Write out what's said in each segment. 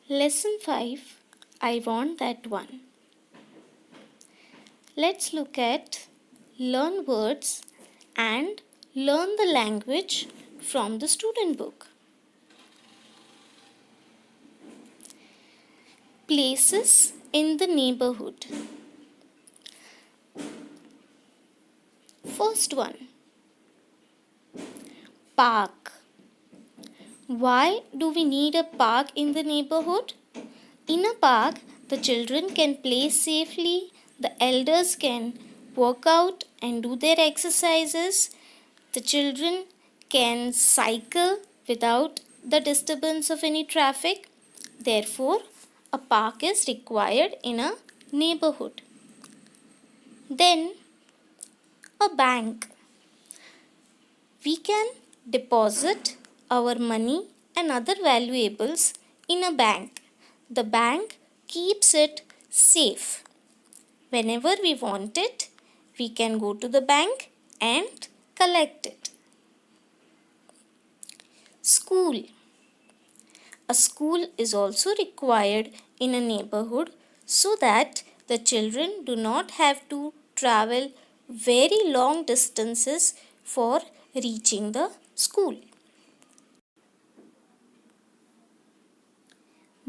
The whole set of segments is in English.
Lesson 5, I want that one. Let's look at learn words and learn the language from the student book. Places in the neighborhood. First one, park. Why do we need a park in the neighborhood? In a park, the children can play safely, the elders can work out and do their exercises, the children can cycle without the disturbance of any traffic. Therefore, a park is required in a neighborhood. Then, a bank. We can deposit our money and other valuables in a bank. The bank keeps it safe. Whenever we want it, we can go to the bank and collect it. School. A school is also required in a neighborhood so that the children do not have to travel very long distances for reaching the school.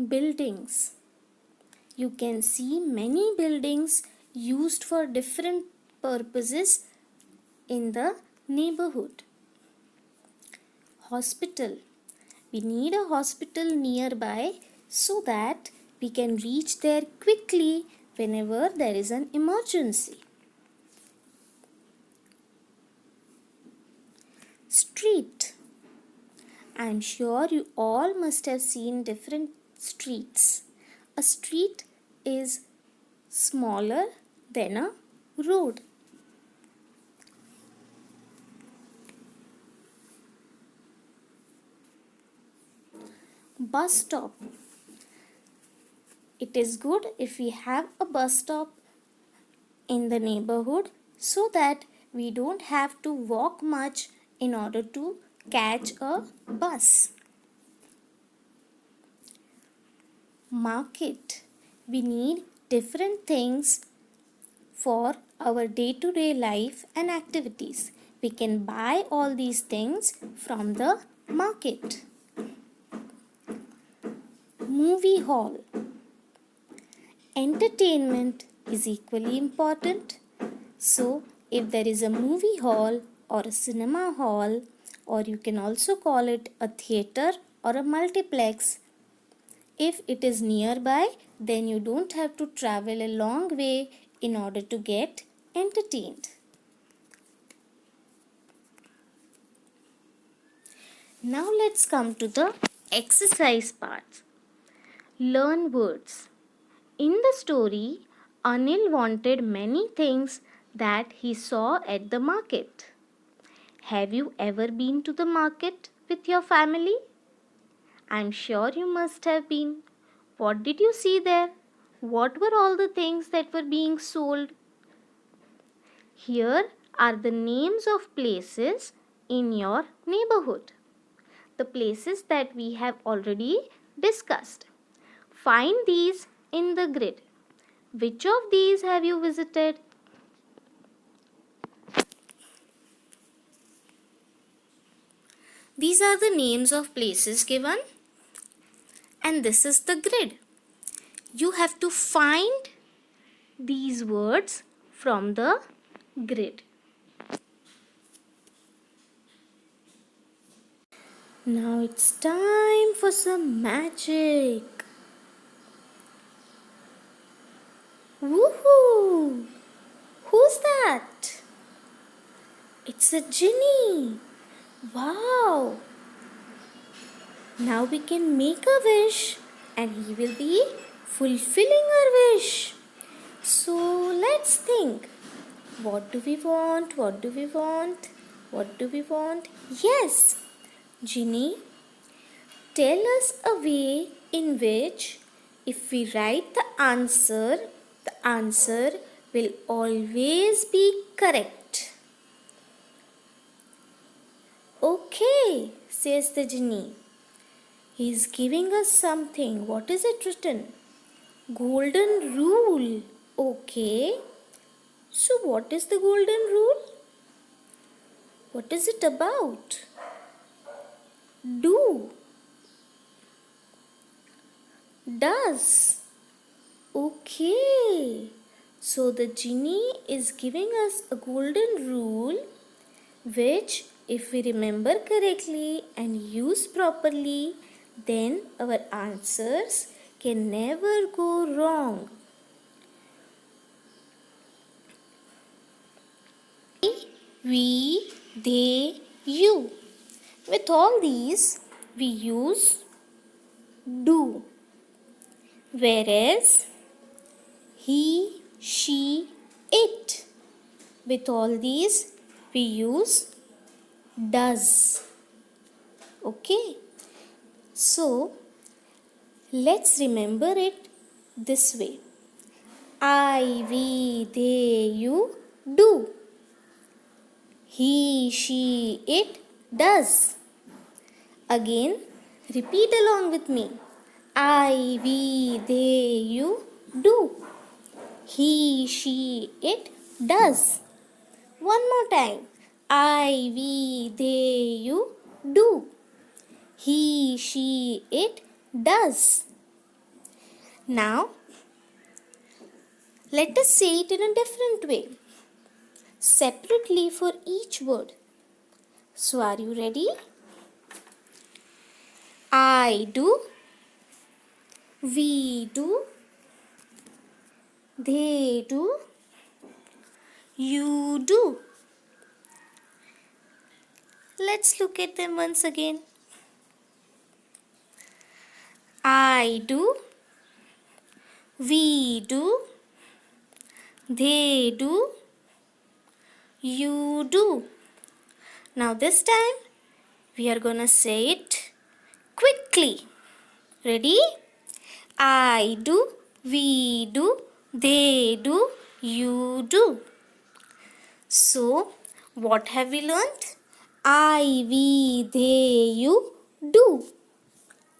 Buildings. You can see many buildings used for different purposes in the neighborhood. Hospital. We need a hospital nearby so that we can reach there quickly whenever there is an emergency. Street. I am sure you all must have seen different streets. A street is smaller than a road. Bus stop. It is good if we have a bus stop in the neighborhood so that we don't have to walk much in order to catch a bus. Market. We need different things for our day-to-day life and activities. We can buy all these things from the market. Movie hall. Entertainment is equally important. So, if there is a movie hall or a cinema hall, or you can also call it a theater or a multiplex, if it is nearby, then you don't have to travel a long way in order to get entertained. Now let's come to the exercise part. Learn words. In the story, Anil wanted many things that he saw at the market. Have you ever been to the market with your family? I'm sure you must have been. What did you see there? What were all the things that were being sold? Here are the names of places in your neighborhood. The places that we have already discussed. Find these in the grid. Which of these have you visited? These are the names of places given, and this is the grid. You have to find these words from the grid. Now it's time for some magic. Woohoo! Who's that? It's a genie. Wow! Now we can make a wish and he will be fulfilling our wish. So let's think. What do we want? What do we want? What do we want? Yes! Genie, tell us a way in which if we write the answer will always be correct. Okay, says the genie. He's giving us something. What is it written? Golden rule. Okay. So what is the golden rule? What is it about? Do. Does. Okay. So the genie is giving us a golden rule which, if we remember correctly and use properly, then our answers can never go wrong. We, they, you. With all these, we use do. Whereas he, she, it. With all these, we use does. Okay. So, let's remember it this way. I, we, they, you do. He, she, it does. Again, repeat along with me. I, we, they, you do. He, she, it does. One more time. I, we, they, you do. He, she, it does. Now, let us say it in a different way, separately for each word. So, are you ready? I do. We do. They do. You do. Let's look at them once again. I do. We do. They do. You do. Now this time we are gonna say it quickly. Ready? I do. We do. They do. You do. So, what have we learnt? I, we, they, you do.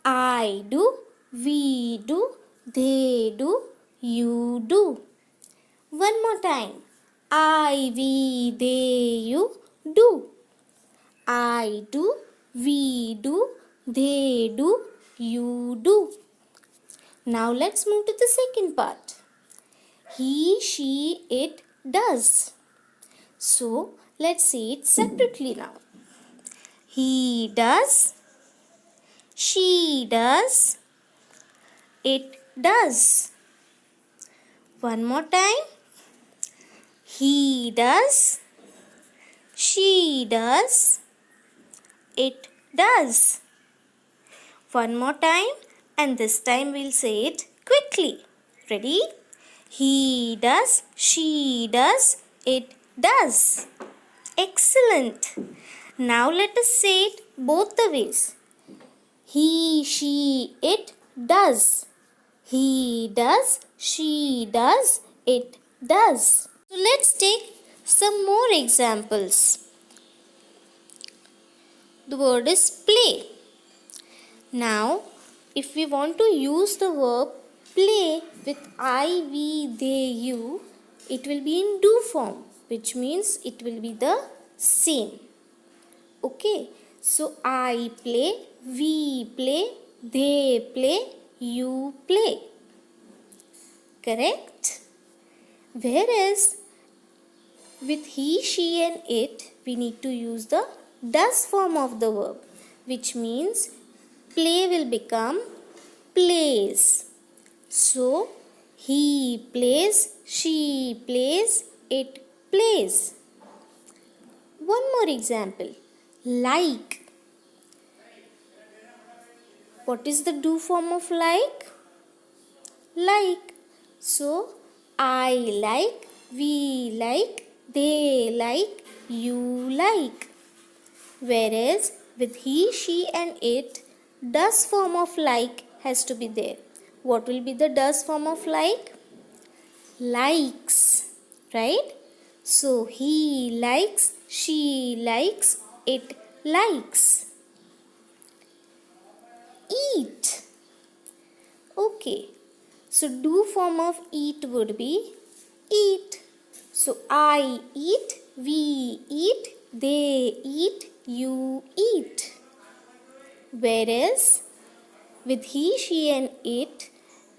I do. We do. They do. You do. One more time. I, we, they, you do. I do. We do. They do. You do. Now let's move to the second part. He, she, it does. So let's say it separately now. He does. She does. It does. One more time. He does. She does. It does. One more time, and this time we'll say it quickly. Ready? He does. She does. It does. Excellent. Now let us say it both the ways. He, she, it does. He does. She does. It does. So let's take some more examples. The word is play. Now, if we want to use the verb play with I, we, they, you, it will be in do form, which means it will be the same. Okay, so I play, we play, they play, you play. Correct? Whereas with he, she and it, we need to use the does form of the verb, which means play will become plays. So, he plays, she plays, it plays. One more example. Like. What is the do form of like? Like. So, I like, we like, they like, you like. Whereas with he, she and it, does form of like has to be there. What will be the does form of like? Likes. Right? So he likes, she likes, it likes. eat. Okay, so do form of eat would be eat. So I eat, we eat, they eat, you eat. Whereas with he, she and it,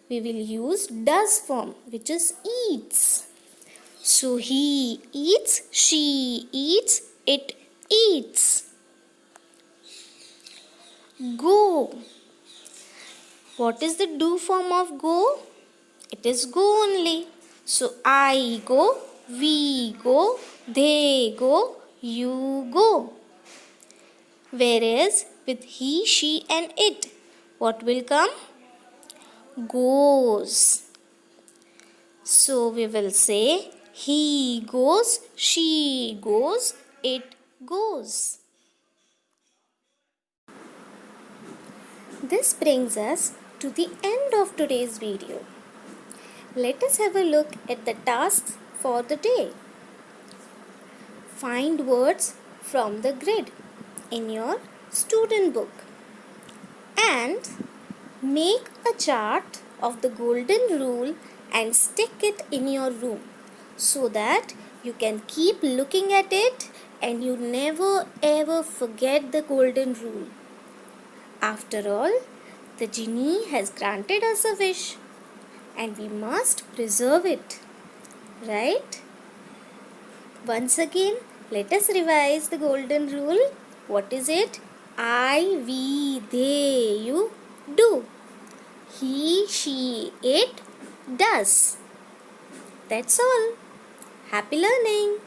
we will use does form, which is eats. So he eats, she eats, it eats. Go. What is the do form of go? It is go only. So I go, we go, they go, you go. Whereas with he, she and it, what will come? Goes. So we will say he goes, she goes, it goes. This brings us to the end of today's video. Let us have a look at the tasks for the day. Find words from the grid in your student book and make a chart of the golden rule and stick it in your room so that you can keep looking at it and you never ever forget the golden rule. After all, the genie has granted us a wish and we must preserve it, right? Once again, let us revise the golden rule. What is it? I, we, they, you do. He, she, it does. That's all. Happy learning!